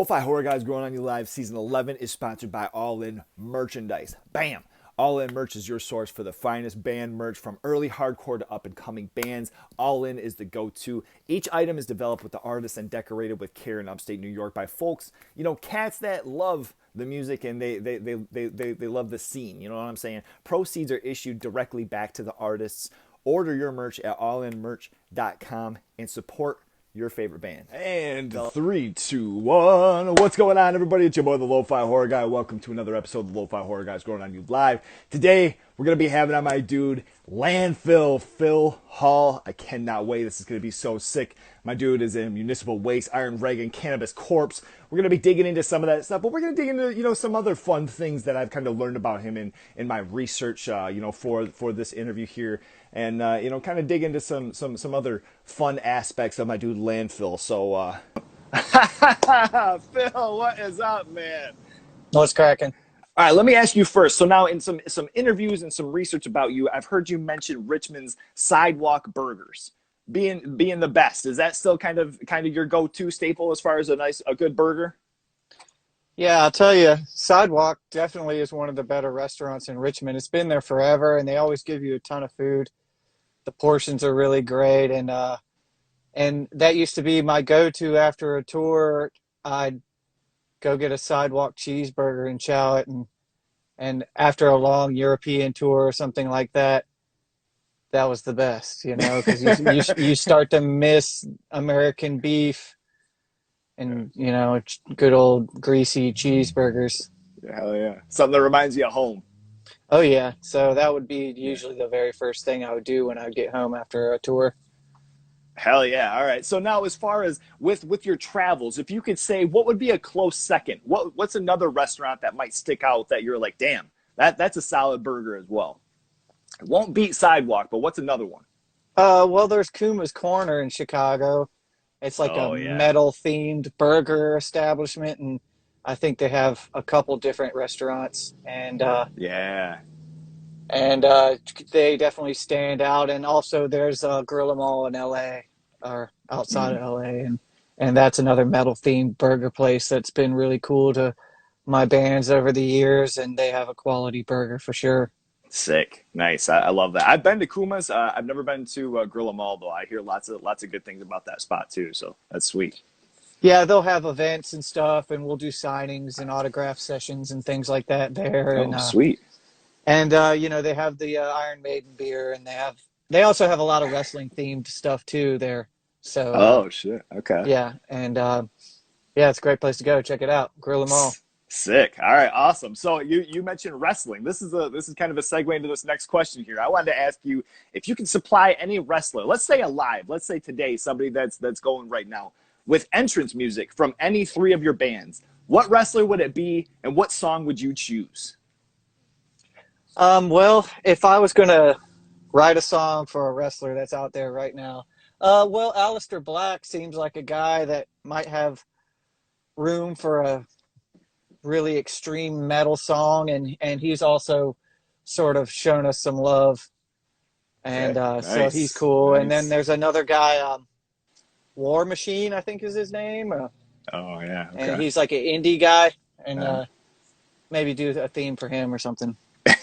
Lo-Fi Horror Guys Growing on You Live Season 11 is sponsored by All In Merchandise. Bam! All In Merch is your source for the finest band merch from early hardcore to up-and-coming bands. All In is the go-to. Each item is developed with the artists and decorated with care in upstate New York by folks, cats that love the music and they love the scene. You know what I'm saying? Proceeds are issued directly back to the artists. Order your merch at allinmerch.com and support your favorite band. And 3, 2, 1. What's going on, everybody? It's your boy, the Lo-Fi Horror Guy. Welcome to another episode of the Lo-Fi Horror Guys Growing on You Live. Today, we're going to be having on my dude, Landphil, Phil Hall. I cannot wait. This is going to be so sick. My dude is in Municipal Waste, Iron Reagan, Cannabis Corpse. We're going to be digging into some of that stuff, but we're going to dig into, some other fun things that I've kind of learned about him in my research, for this interview here. And, kind of dig into some other fun aspects of my dude Landphil. So, Phil, what is up, man? What's cracking? All right, let me ask you first. So now in some interviews and some research about you, I've heard you mention Richmond's Sidewalk burgers being the best. Is that still kind of your go-to staple as far as a good burger? Yeah, I'll tell you, Sidewalk definitely is one of the better restaurants in Richmond. It's been there forever, and they always give you a ton of food. The portions are really great, and that used to be my go-to after a tour. I'd go get a Sidewalk cheeseburger and chow it, and after a long European tour or something like that, that was the best, because you start to miss American beef and, good old greasy cheeseburgers. Hell yeah. Something that reminds you of home. Oh, yeah. So that would be usually the very first thing I would do when I would get home after a tour. Hell yeah. All right. So now as far as with your travels, if you could say what would be a close second, what's another restaurant that might stick out that you're like, damn, that's a solid burger as well? It won't beat Sidewalk, but what's another one? Well, there's Kuma's Corner in Chicago. It's like metal-themed burger establishment, and I think they have a couple different restaurants. And they definitely stand out. And also there's Grill-em-All in L.A. or outside of L.A. And that's another metal-themed burger place that's been really cool to my bands over the years, and they have a quality burger for sure. Sick. Nice. I love that. I've been to Kuma's. I've never been to Grill-em-All, though. I hear lots of good things about that spot, too. So that's sweet. Yeah, they'll have events and stuff, and we'll do signings and autograph sessions and things like that there. Oh, sweet. And, they have the Iron Maiden beer, and they also have a lot of wrestling-themed stuff, too, there. So. Oh, shit. Okay. Yeah, and, it's a great place to go. Check it out. Grill-em-All. Sick. All right, awesome. So you mentioned wrestling. This is kind of a segue into this next question here. I wanted to ask you if you can supply any wrestler, let's say alive, let's say today, somebody that's going right now, with entrance music from any three of your bands. What wrestler would it be, and what song would you choose? Well, if I was going to write a song for a wrestler that's out there right now, Aleister Black seems like a guy that might have room for a really extreme metal song, and he's also sort of shown us some love, and nice. So he's cool. Nice. And then there's another guy, War Machine, I think is his name. Oh yeah, okay. And he's like an indie guy, and maybe do a theme for him or something.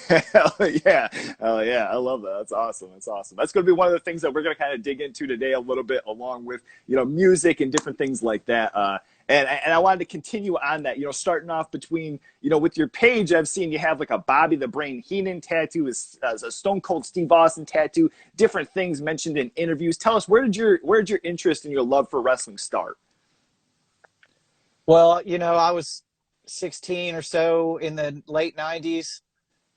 Hell yeah. I love that. That's awesome. That's going to be one of the things that we're going to kind of dig into today a little bit, along with, music and different things like that. And I wanted to continue on that, starting off between, with your page, I've seen you have like a Bobby the Brain Heenan tattoo, a Stone Cold Steve Austin tattoo, different things mentioned in interviews. Tell us, where did your interest and your love for wrestling start? Well, I was 16 or so in the late 90s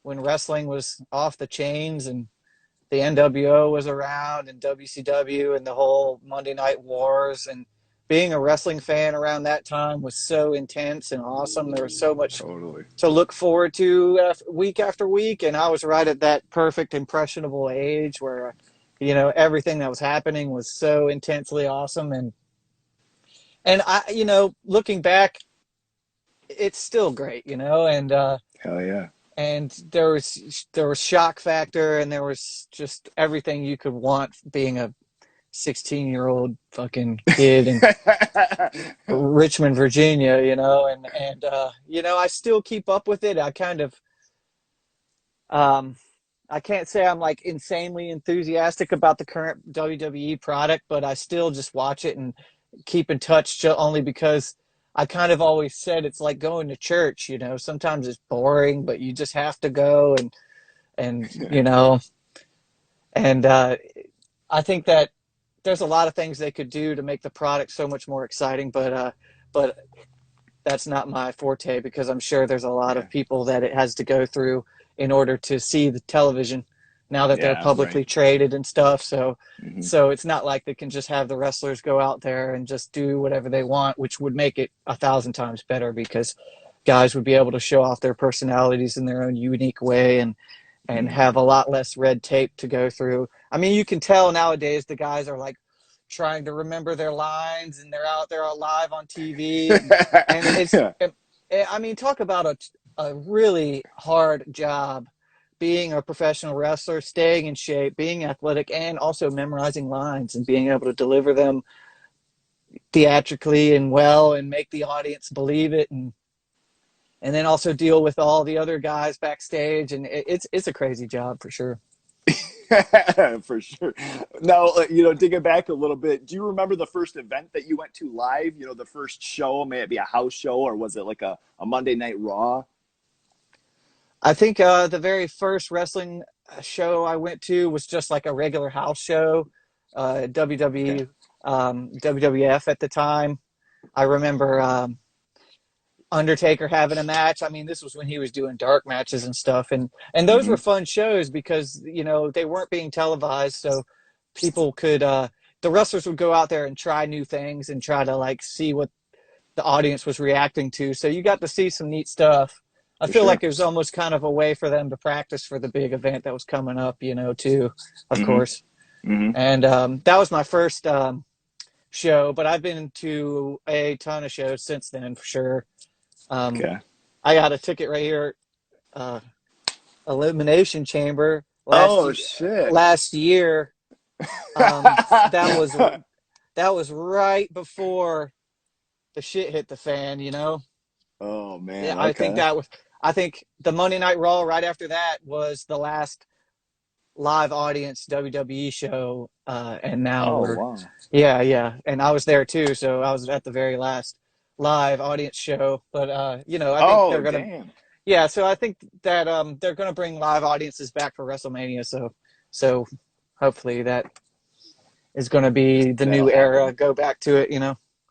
when wrestling was off the chains and the NWO was around and WCW and the whole Monday Night Wars, and being a wrestling fan around that time was so intense and awesome. There was so much to look forward to week after week. And I was right at that perfect impressionable age where, everything that was happening was so intensely awesome. And I, looking back, it's still great, and, hell yeah. And there was shock factor, and there was just everything you could want being a 16-year-old fucking kid in Richmond, Virginia, I still keep up with it. Um, I can't say I'm like insanely enthusiastic about the current WWE product, but I still just watch it and keep in touch only because I kind of always said it's like going to church, sometimes it's boring, but you just have to go and and I think that there's a lot of things they could do to make the product so much more exciting, but that's not my forte because I'm sure there's a lot Yeah. of people that it has to go through in order to see the television now that they're Yeah. Right. publicly traded and stuff. So, Hmm. so it's not like they can just have the wrestlers go out there and just do whatever they want, which would make it 1,000 times better because guys would be able to show off their personalities in their own unique way and Hmm. have a lot less red tape to go through. I mean, you can tell nowadays the guys are like trying to remember their lines and they're out there live on TV and Yeah. I mean, talk about a really hard job being a professional wrestler, staying in shape, being athletic, and also memorizing lines and being able to deliver them theatrically and well and make the audience believe it and then also deal with all the other guys backstage and it's a crazy job for sure. For sure. Now, digging back a little bit, do you remember the first event that you went to live? The first show, may it be a house show or was it like a Monday Night Raw? I think the very first wrestling show I went to was just like a regular house show, Okay. WWE, WWF at the time. I remember Undertaker having a match. I mean, this was when he was doing dark matches and stuff, and those Hmm. were fun shows because they weren't being televised, so people could the wrestlers would go out there and try new things and try to like see what the audience was reacting to. So you got to see some neat stuff. I For feel like sure. it was almost kind of a way for them to practice for the big event that was coming up, too, of Hmm. course. Hmm. And that was my first show, but I've been to a ton of shows since then for sure. Um, Okay. I got a ticket right here, uh, Elimination Chamber Oh, shit. last year. That was right before the shit hit the fan. Oh, Yeah, man. I think Okay. that was. I think the Monday Night Raw right after that was the last live audience WWE show, and now Oh, we're, wow. yeah, and I was there too, so I was at the very last live audience show. But I think Oh, they're gonna, damn. yeah, so I think that they're gonna bring live audiences back for WrestleMania. So hopefully that is gonna be the That'll new era. happen. Go back to it.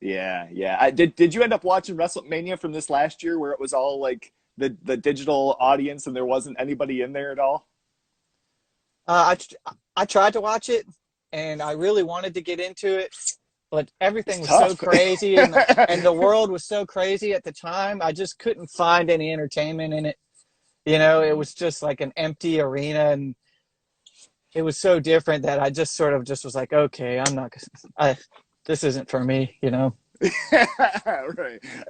Yeah, yeah. Did you end up watching WrestleMania from this last year where it was all like the digital audience and there wasn't anybody in there at all? I tried to watch it, and I really wanted to get into it, but It's everything was so tough. crazy, and the world was so crazy at the time. I just couldn't find any entertainment in it. It Mhm. was just like an empty arena, and it was so different that I just sort of just was like, okay, I'm not. I This isn't for me. Right,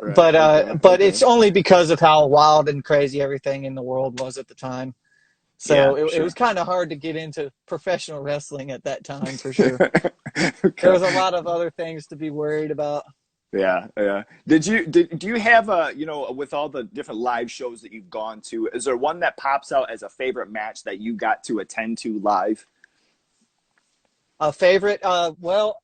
right. But Okay, but okay. it's only because of how wild and crazy everything in the world was at the time. Yeah, So it was sure. kind of hard to get into professional wrestling at that time for sure. There Okay. was a lot of other things to be worried about. Yeah, yeah. Do you have with all the different live shows that you've gone to, is there one that pops out as a favorite match that you got to attend to live? A favorite? Well,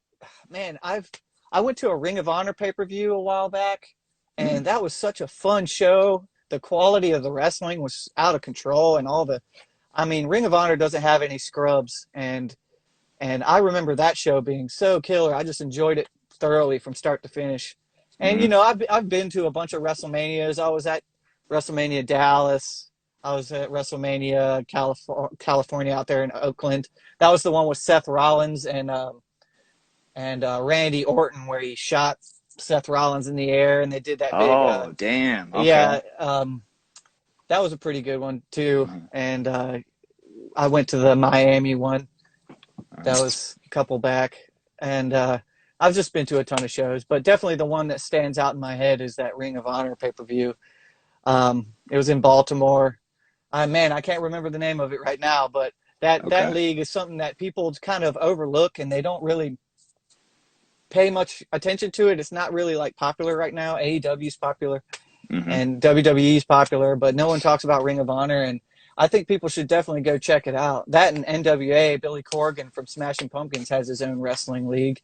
man, I went to a Ring of Honor pay-per-view a while back, Mm. and that was such a fun show. The quality of the wrestling was out of control, and I mean, Ring of Honor doesn't have any scrubs, and I remember that show being so killer. I just enjoyed it thoroughly from start to finish. And Hmm. I've been to a bunch of WrestleManias. I was at WrestleMania Dallas. I was at WrestleMania California out there in Oakland. That was the one with Seth Rollins and Randy Orton where he shot Seth Rollins in the air and they did that big Oh, damn. Okay. yeah that was a pretty good one too. Mhm. And I went to the Miami one. All That right. was a couple back. And I've just been to a ton of shows, but definitely the one that stands out in my head is that Ring of Honor pay-per-view. It was in Baltimore. Man, I can't remember the name of it right now, but That Okay. league is something that people kind of overlook, and they don't really pay much attention to it. It's not really like popular right now. AEW is popular Hmm. and WWE is popular, but no one talks about Ring of Honor. And I think people should definitely go check it out. That and NWA, Billy Corgan from Smashing Pumpkins has his own wrestling league,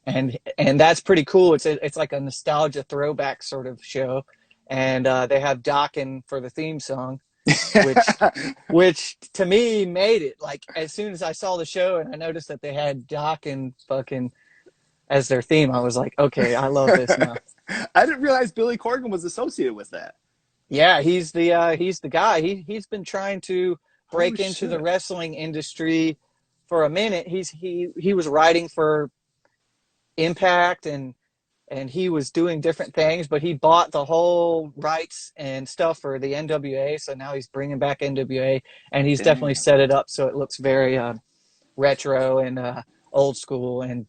and that's pretty cool. It's like a nostalgia throwback sort of show, and they have Dokken for the theme song, which which to me made it. Like as soon as I saw the show and I noticed that they had Dokken fucking as their theme, I was like, okay, I love this now. I didn't realize Billy Corgan was associated with that. Yeah, he's the guy. He's been trying to Holy break into the shit. wrestling industry for a minute. He was writing for Impact and he was doing different things, but he bought the whole rights and stuff for the NWA. So now he's bringing back NWA, and he's definitely Damn. set it up so it looks very retro and old school, and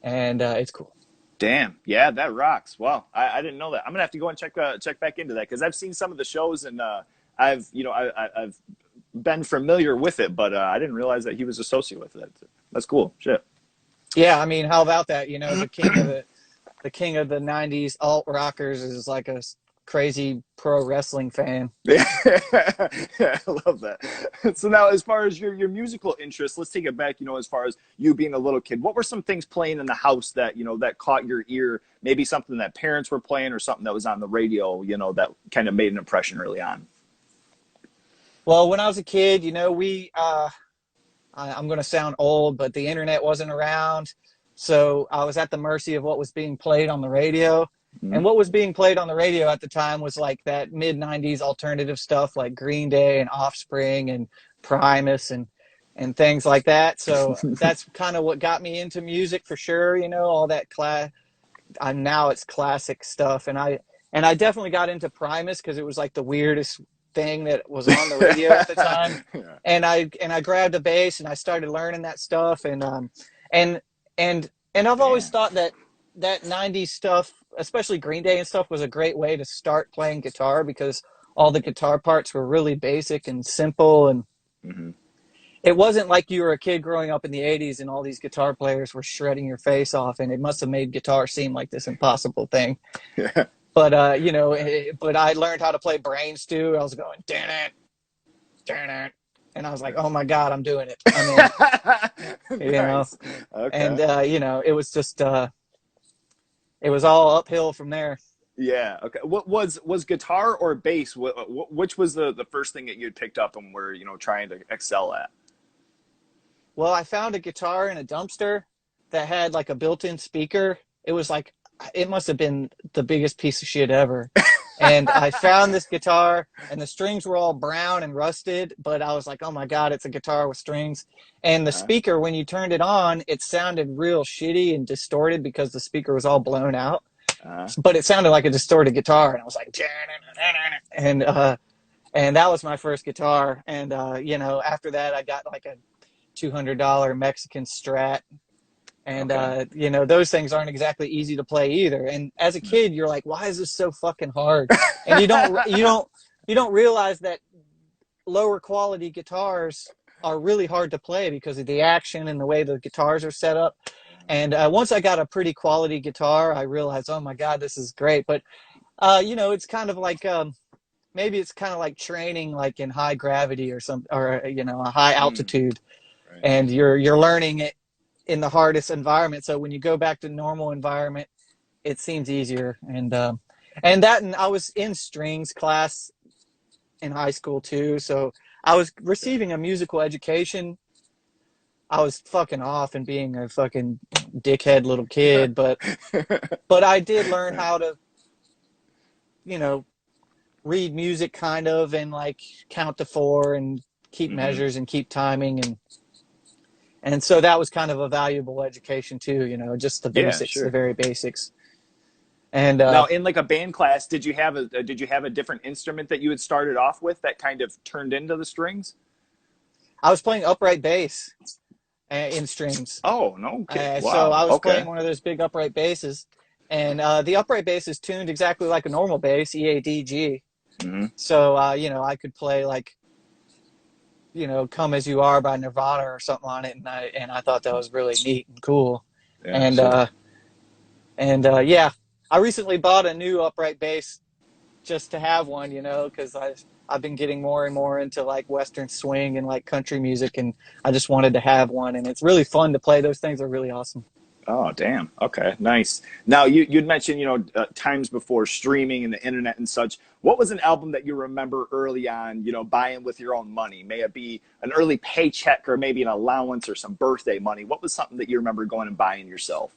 it's cool. Damn. Yeah, that rocks. Well, I didn't know that. I'm gonna have to go and check back into that because I've seen some of the shows and I've been familiar with it, but I didn't realize that he was associated with it. That's cool. Shit. Yeah, I mean, how about that? You know, the king of the '90s alt rockers is like a crazy pro wrestling fan. Yeah, I love that. So now, as far as your musical interests, let's take it back. As far as you being a little kid, what were some things playing in the house that that caught your ear? Maybe something that parents were playing, or something that was on the radio. That kind of made an impression early on. Well, when I was a kid, I'm going to sound old, but the internet wasn't around. So I was at the mercy of what was being played on the radio. Mm-hmm. And what was being played on the radio at the time was like that mid 90s alternative stuff like Green Day and Offspring and Primus and things like that. So that's kind of what got me into music for sure. All that now it's classic stuff. And I definitely got into Primus because it was like the weirdest thing that was on the radio at the time. Yeah. And I grabbed a bass and I started learning that stuff. And I've always thought that 90s stuff, especially Green Day and stuff, was a great way to start playing guitar because all the guitar parts were really basic and simple. And Mm-hmm. it wasn't like you were a kid growing up in the 80s and all these guitar players were shredding your face off. And it must have made guitar seem like this impossible thing. Yeah. But, but I learned how to play Brain Stew. I was going, damn it. And I was like, oh my God, I'm doing it. I'm in, Nice. Okay. and, it was just, it was all uphill from there. Yeah. Okay. What was guitar or bass? Which was the first thing that you had picked up and were trying to excel at? Well, I found a guitar in a dumpster that had like a built-in speaker. It was like, it must have been the biggest piece of shit ever. And I found this guitar and the strings were all brown and rusted, but I was like, oh my God, it's a guitar with strings. And the speaker, when you turned it on, it sounded real shitty and distorted because the speaker was all blown out. But it sounded like a distorted guitar. And I was like, and that was my first guitar. And, after that, I got like a $200 Mexican Strat. And, okay. Those things aren't exactly easy to play either. And as a kid, you're like, why is this so fucking hard? And you don't realize that lower quality guitars are really hard to play because of the action and the way the guitars are set up. And once I got a pretty quality guitar, I realized, oh my God, this is great. But, it's kind of like, maybe it's kind of like training like in high gravity or a high altitude. Right. And you're learning it in the hardest environment. So when you go back to normal environment, it seems easier. And I was in strings class in high school too. So I was receiving a musical education. I was fucking off and being a fucking dickhead little kid, but I did learn how to, read music kind of and like count to 4 and keep measures and keep timing and so that was kind of a valuable education too, just the basics, the very basics. And now in like a band class, did you have a different instrument that you had started off with that kind of turned into the strings? I was playing upright bass in strings. Oh, no. Okay. Wow. So I was playing one of those big upright basses, and the upright bass is tuned exactly like a normal bass, EADG. So, I could play like you know, Come As You Are by Nirvana or something on it, and I thought that was really neat and cool. Yeah, And sure. yeah, I recently bought a new upright bass just to have one, you know, because I've been getting more and more into like Western swing and like country music, and I just wanted to have one, and it's really fun to play. Those things are really awesome. Oh, damn. Okay, nice. Now, you'd mentioned, times before streaming and the internet and such. What was an album that you remember early on, buying with your own money? May it be an early paycheck or maybe an allowance or some birthday money? What was something that you remember going and buying yourself?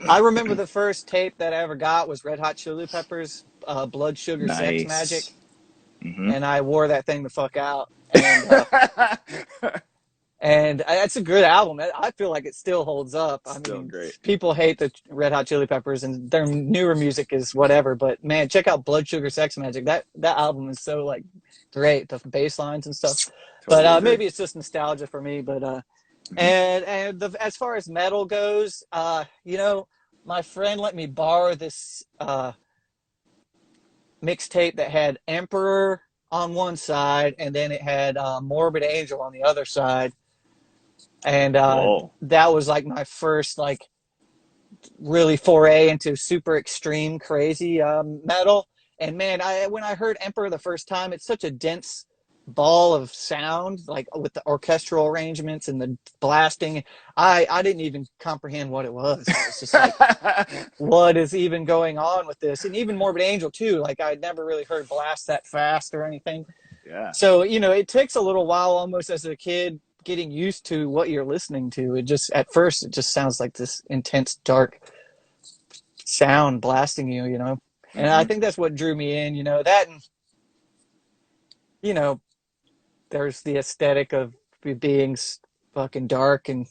I remember the first tape that I ever got was Red Hot Chili Peppers, Blood Sugar Sex Nice. Magic, Mm-hmm. and I wore that thing the fuck out. And it's a good album. I feel like it still holds up. I Still mean, great. people hate the Red Hot Chili Peppers and their newer music is whatever, but man, check out Blood Sugar Sex Magic. That album is so like great, the bass lines and stuff. But Totally agree. maybe it's just nostalgia for me. But Mm-hmm. as far as metal goes, my friend let me borrow this mixtape that had Emperor on one side, and then it had Morbid Angel on the other side, and Whoa. that was like my first like really foray into super extreme crazy metal. And man, I when I heard Emperor the first time, it's such a dense ball of sound, like with the orchestral arrangements and the blasting. I didn't even comprehend what it was. I was just like, what is even going on with this? And even Morbid Angel too. Like I'd never really heard blast that fast or anything. Yeah. So, it takes a little while almost as a kid getting used to what you're listening to. It just, at first, it just sounds like this intense, dark sound blasting you, you know? And I Mm-hmm. think that's what drew me in, that, and, you know, there's the aesthetic of being fucking dark, and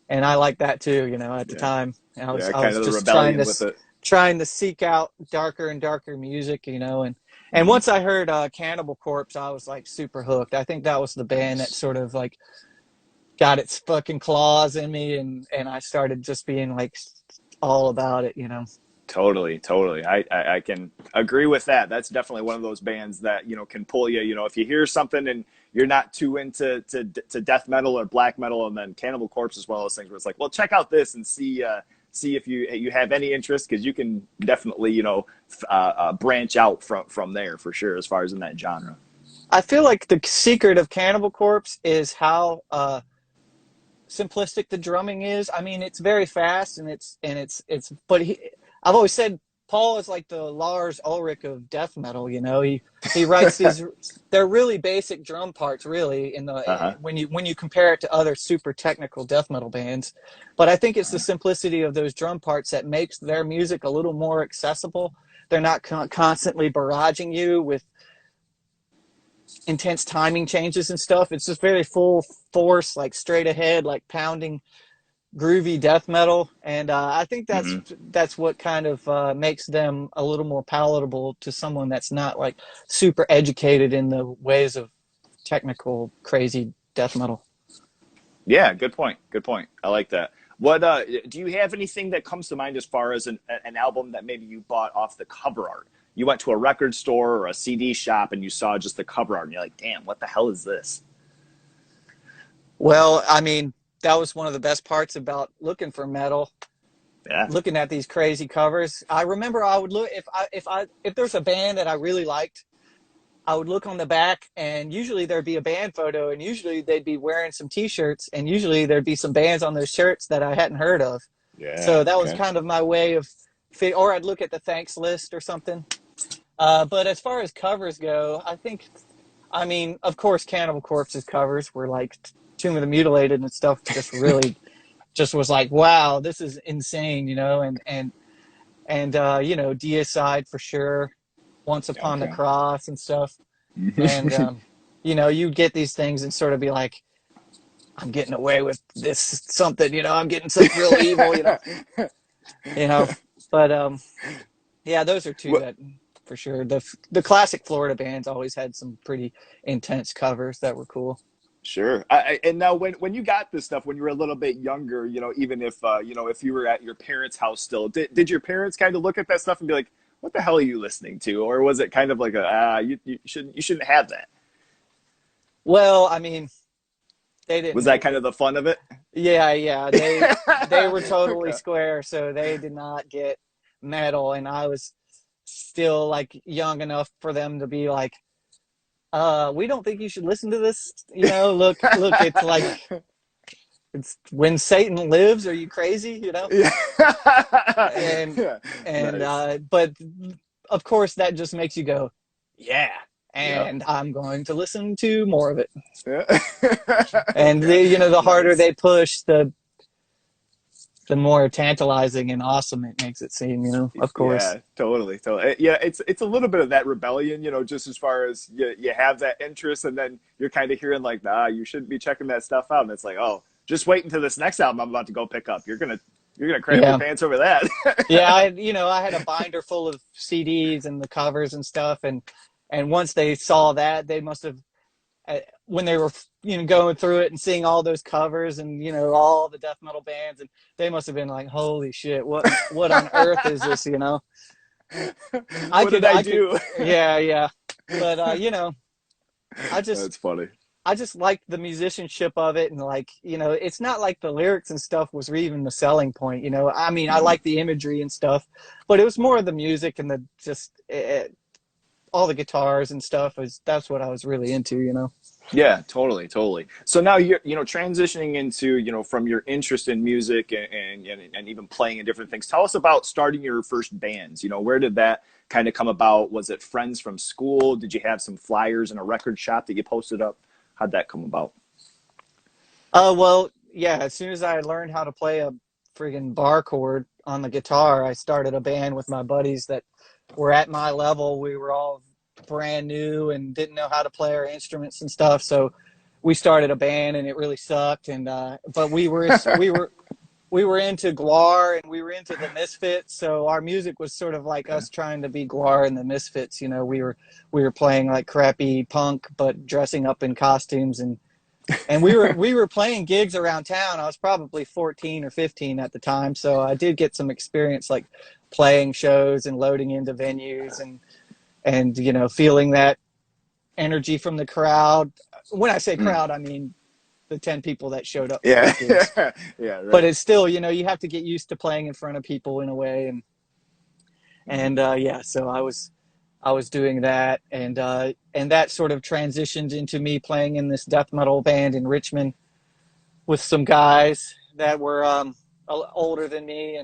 I like that too, at the Yeah. time. I was, Yeah. I Kind was of the just rebellion with it. trying to seek out darker and darker music, and Mm-hmm. once I heard Cannibal Corpse, I was like super hooked. I think that was the band that Nice. sort of like got its fucking claws in me, and I started just being like all about it. Totally, totally. I can agree with that. That's definitely one of those bands that can pull you. If you hear something and you're not too into to death metal or black metal, and then Cannibal Corpse is one of those things where it's like, well, check out this and see if you have any interest, because you can definitely branch out from there for sure as far as in that genre. I feel like the secret of Cannibal Corpse is how simplistic the drumming is. I mean, it's very fast and it's. But I've always said Paul is like the Lars Ulrich of death metal. He writes these. They're really basic drum parts, really. Uh-huh. When you compare it to other super technical death metal bands, but I think it's the simplicity of those drum parts that makes their music a little more accessible. They're not constantly barraging you with intense timing changes and stuff. It's just very full force, like straight ahead, like pounding, groovy death metal. And I think that's Mm-hmm. that's what kind of makes them a little more palatable to someone that's not like super educated in the ways of technical, crazy death metal. Yeah, good point. Good point. I like that. What do you have anything that comes to mind as far as an album that maybe you bought off the cover art? You went to a record store or a CD shop and you saw just the cover art and you're like, damn, what the hell is this? Well, I mean, that was one of the best parts about looking for metal, Yeah. looking at these crazy covers. I remember I would look if there's a band that I really liked, I would look on the back, and usually there'd be a band photo, and usually they'd be wearing some T-shirts, and usually there'd be some bands on those shirts that I hadn't heard of. Yeah. So that was Okay. kind of my way of, or I'd look at the thanks list or something. But as far as covers go, I mean, of course, Cannibal Corpse's covers were like Tomb of the Mutilated and stuff. Just really, just was like, wow, this is insane, and Deicide for sure, Once Upon the Okay. Cross and stuff. And you'd get these things and sort of be like, I'm getting away with this something, I'm getting some real evil, you know. But yeah, those are two Well, that for sure. The classic Florida bands always had some pretty intense covers that were cool. sure. And now, when you got this stuff when you were a little bit younger, even if if you were at your parents' house still, did your parents kind of look at that stuff and be like, "What the hell are you listening to?" Or was it kind of like you shouldn't have that? Well, I mean, they didn't Was that make kind it. of the fun of it? Yeah, yeah. They were totally Okay. square, so they did not get metal, and I was still like young enough for them to be like, we don't think you should listen to this. Look, it's like it's when Satan lives. Are you crazy? Yeah. And Yeah. Nice. but of course that just makes you go, yeah, Yep. and I'm going to listen to more of it. Yeah. And Yeah. the harder Nice. they push, the more tantalizing and awesome it makes it seem, of course. Yeah, totally, totally. Yeah, it's a little bit of that rebellion, just as far as you have that interest, and then you're kind of hearing like, nah, you shouldn't be checking that stuff out, and it's like, oh, just wait until this next album I'm about to go pick up. You're gonna crap your Yeah. pants over that. Yeah, I had a binder full of CDs and the covers and stuff, and once they saw that, they must have, when they were going through it and seeing all those covers and all the death metal bands, and they must have been like, holy shit, what on earth is this? What did I I could, do? yeah, yeah, but I just That's funny. I just liked the musicianship of it, and like it's not like the lyrics and stuff was even the selling point. I mean, I Mhm. like the imagery and stuff, but it was more of the music and the just all the guitars and stuff. That's what I was really into. Yeah, totally, totally. So now you're, transitioning into, from your interest in music and even playing in different things. Tell us about starting your first bands. Where did that kind of come about? Was it friends from school? Did you have some flyers in a record shop that you posted up? How'd that come about? Well, yeah. As soon as I learned how to play a friggin' bar chord on the guitar, I started a band with my buddies that were at my level. We were all brand new and didn't know how to play our instruments and stuff. So we started a band, and it really sucked. And but we were into Guar, and we were into the Misfits. So our music was sort of like Okay. us trying to be Guar and the Misfits. We were playing like crappy punk, but dressing up in costumes, and we were playing gigs around town. I was probably 14 or 15 at the time, so I did get some experience like playing shows and loading into venues, and feeling that energy from the crowd. When I say Mm. crowd, I mean the 10 people that showed up for Yeah. those gigs. Yeah, But right. it's still, you have to get used to playing in front of people in a way, Mhm. and yeah, so I was doing that, and that sort of transitioned into me playing in this death metal band in Richmond with some guys that were older than me,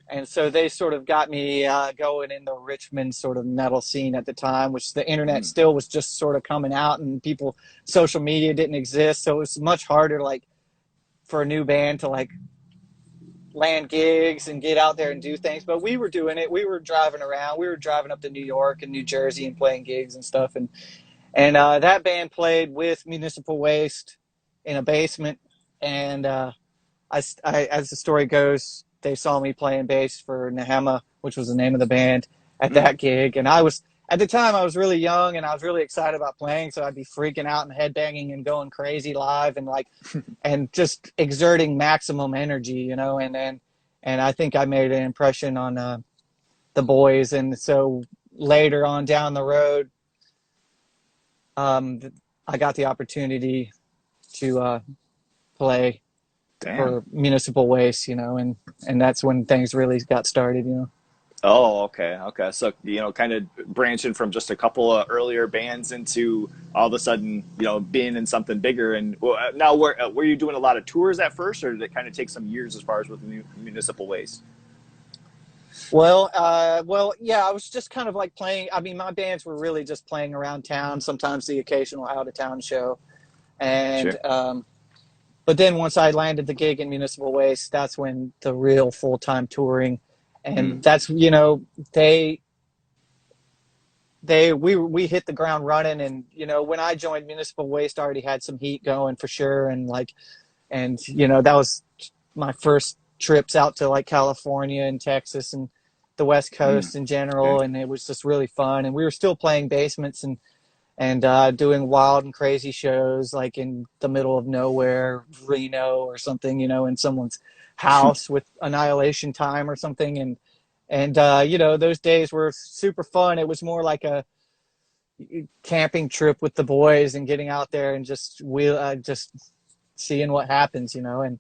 and so they sort of got me going in the Richmond sort of metal scene at the time, which the internet Mm. still was just sort of coming out, and social media didn't exist, so it was much harder like for a new band to like land gigs and get out there and do things. But we were doing it. We were driving around. We were driving up to New York and New Jersey and playing gigs and stuff. And that band played with Municipal Waste in a basement. And as the story goes, they saw me playing bass for Nehema, which was the name of the band, at Mm. that gig. And at the time, I was really young and I was really excited about playing. So I'd be freaking out and headbanging and going crazy live and just exerting maximum energy, and I think I made an impression on the boys. And so later on down the road, um, I got the opportunity to play Damn. for Municipal Waste, and that's when things really got started. Oh, okay, okay. So, kind of branching from just a couple of earlier bands into all of a sudden, being in something bigger. And well, now, were you doing a lot of tours at first, or did it kind of take some years as far as with Municipal Waste? Well, yeah, I was just kind of like playing. I mean, my bands were really just playing around town, sometimes the occasional out of town show. And Sure. But then once I landed the gig in Municipal Waste, that's when the real full time touring, Mm, and that's they we hit the ground running. And when I joined Municipal Waste, I already had some heat going for sure, and that was my first trips out to like California and Texas and the West mm, Coast in yeah. general, and it was just really fun. And we were still playing basements and doing wild and crazy shows like in the middle of nowhere, Reno or something, in someone's house with Annihilation Time or something. And those days were super fun. It was more like camping trip with the boys and getting out there and just just seeing what happens, you know, and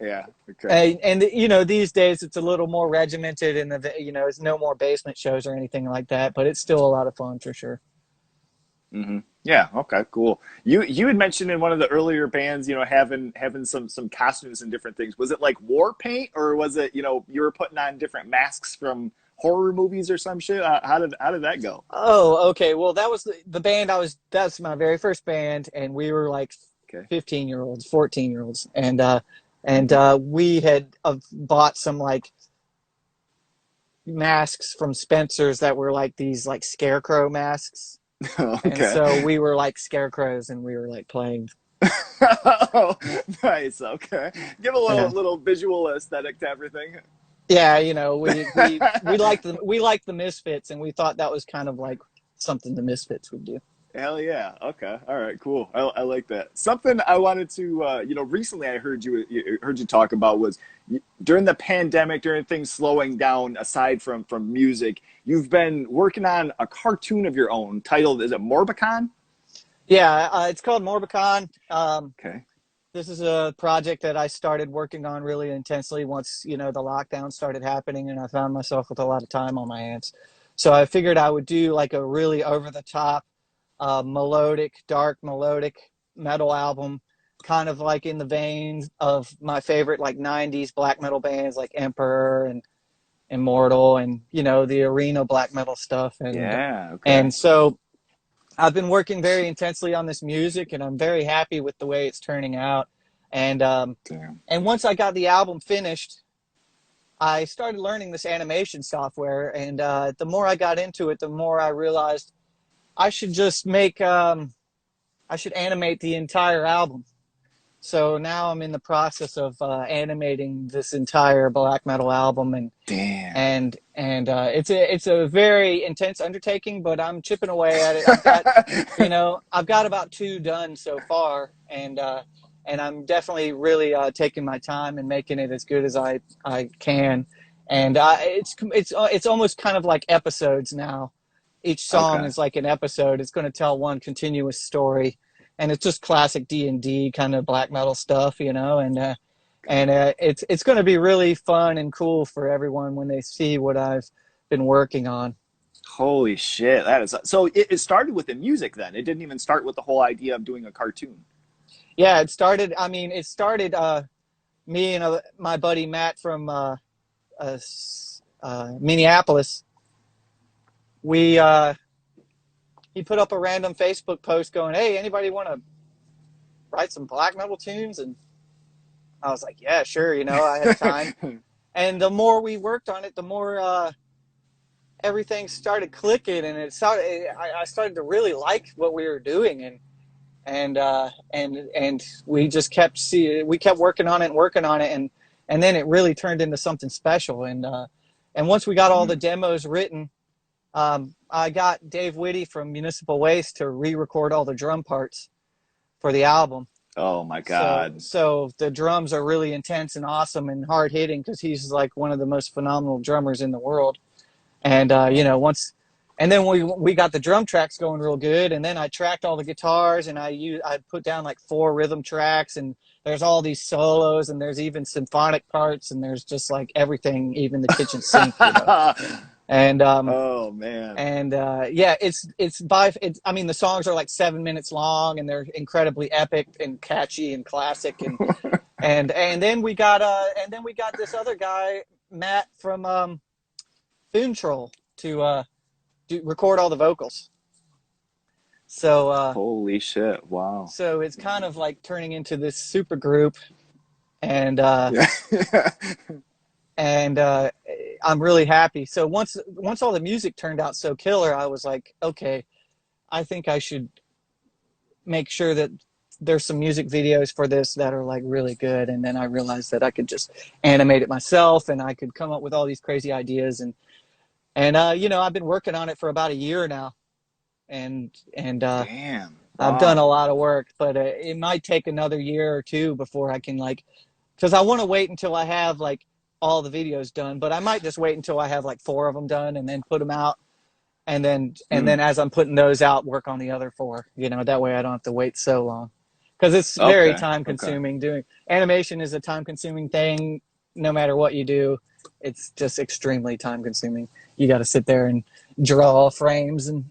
Yeah. Okay. and you know, these days it's a little more regimented, and you know, it's no more basement shows or anything like that, but it's still a lot of fun for sure. Hmm. Yeah. Okay. Cool. You had mentioned in one of the earlier bands, having some costumes and different things. Was it like war paint, or was it you were putting on different masks from horror movies or some shit? How did that go? Oh, okay. Well, that was the band that's my very first band, and we were like Okay. 15-year-olds, 14-year-olds, and Hmm. we had bought some like masks from Spencer's that were like these like scarecrow masks. And Okay. so we were like scarecrows, and we were like playing. Oh, nice. Okay. Give a little Yeah, little visual aesthetic to everything. yeah. You know, we liked the Misfits, and we thought that was kind of like something the Misfits would do. Hell yeah. Okay. All right. Cool. I like that. Something I wanted to, recently I heard you talk about was during the pandemic, during things slowing down. Aside from music, you've been working on a cartoon of your own titled, is it Morbicon? Yeah, it's called Morbicon. Okay. This is a project that I started working on really intensely once, you know, the lockdown started happening, and I found myself with a lot of time on my hands. So I figured I would do like a really over the top, dark melodic metal album, kind of like in the veins of my favorite like 90s black metal bands like Emperor and Immortal, and, you know, the arena black metal stuff. Yeah. Okay. And so I've been working very intensely on this music, and I'm very happy with the way it's turning out. And Damn. and once I got the album finished, I started learning this animation software. And the more I got into it, the more I realized I should just I should animate the entire album. So now I'm in the process of animating this entire black metal album, Damn. it's a very intense undertaking, but I'm chipping away at it. I've got, you know, I've got about two done so far, and I'm definitely really taking my time and making it as good as I can. And it's almost kind of like episodes now. Each song Okay. is like an episode. It's going to tell one continuous story, and it's just classic D&D kind of black metal stuff, you know. It's going to be really fun and cool for everyone when they see what I've been working on. Holy shit. That is so. It started with the music. Then it didn't even start with the whole idea of doing a cartoon. Yeah, it started. I mean, it started. Me and my buddy Matt from uh, Minneapolis. We He put up a random Facebook post going, "Hey, anybody want to write some black metal tunes?" And I was like, "Yeah, sure." You know, I had time. And the more we worked on it, the more everything started clicking, and I started to really like what we were doing, and we just we kept working on it and working on it, and then it really turned into something special. And once we got all the Mhm. demos written, I got Dave Whitty from Municipal Waste to re-record all the drum parts for the album. Oh my So God. so the drums are really intense and awesome and hard hitting, because he's like one of the most phenomenal drummers in the world. And you Wow. know, and then we got the drum tracks going real good, and then I tracked all the guitars, and I put down like 4 rhythm tracks, and there's all these solos, and there's even symphonic parts, and there's just like everything, even the kitchen sink, you know. And Oh man. yeah, it's I mean, the songs are like 7 minutes long, and they're incredibly epic and catchy and classic. And then we got this other guy, Matt from Foon Troll, to record all the vocals. So Holy shit. Wow. so it's kind of like turning into this super group, and Yeah. and I'm really happy. So once all the music turned out so killer, I was like, okay, I think I should make sure that there's some music videos for this that are like really good. And then I realized that I could just animate it myself, and I could come up with all these crazy ideas. And you know, I've been working on it for about a year now, and Damn. I've done a Wow. lot of work, but it might take another year or two before I can, like, because I want to wait until I have like all the videos done, but I might just wait until I have like 4 of them done and then put them out. and then as I'm putting those out, work on the other 4. That way I don't have to wait so long, because it's very Okay. time consuming. Doing animation is a time consuming thing. No matter what you do, it's just extremely time consuming. You got to sit there and draw frames and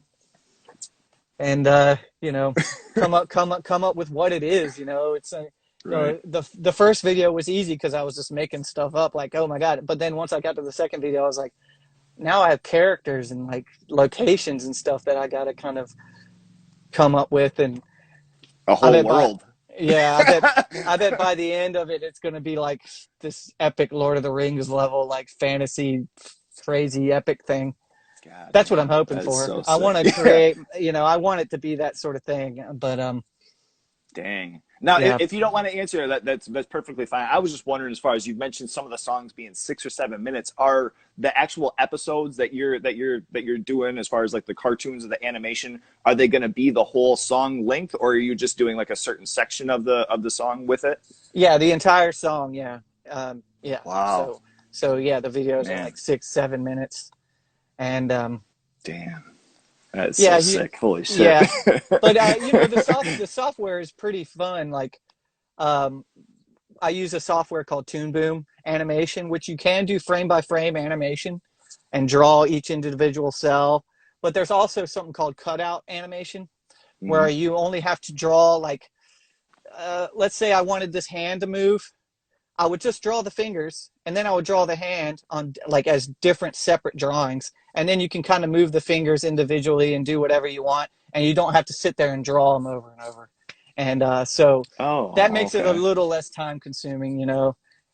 come up with what it is. It's Right. the first video was easy because I was just making stuff up, like, oh my god. But then once I got to the second video, I was like, now I have characters and like locations and stuff that I got to kind of come up with. And A I whole bet world. I bet by the end of it, it's going to be like this epic Lord of the Rings level, like fantasy, crazy epic thing. God That's what I'm damn. hoping That's for. so I sick. want to create, I want it to be that sort of thing. But Dang. Now, yeah, if you don't want to answer that, that's perfectly fine. I was just wondering, as far as you've mentioned, some of the songs being 6 or 7 minutes, are the actual episodes that you're doing, as far as like the cartoons or the animation, are they going to be the whole song length, or are you just doing like a certain section of the song with it? yeah, the entire song, yeah, yeah. Wow, So yeah, the videos are man, like 6-7 minutes, and damn, that's yeah, so sick. Holy shit. yeah. But the software is pretty fun. Like, um, I use a software called Toon Boom Animation, which you can do frame by frame animation and draw each individual cell. But there's also something called cutout animation, where Mhm. you only have to draw, like, let's say I wanted this hand to move. I would just draw the fingers, and then I would draw the hand on, like, as different separate drawings, and then you can kind of move the fingers individually and do whatever you want, and you don't have to sit there and draw them over and over. And so that Oh, makes it a okay. little less time consuming.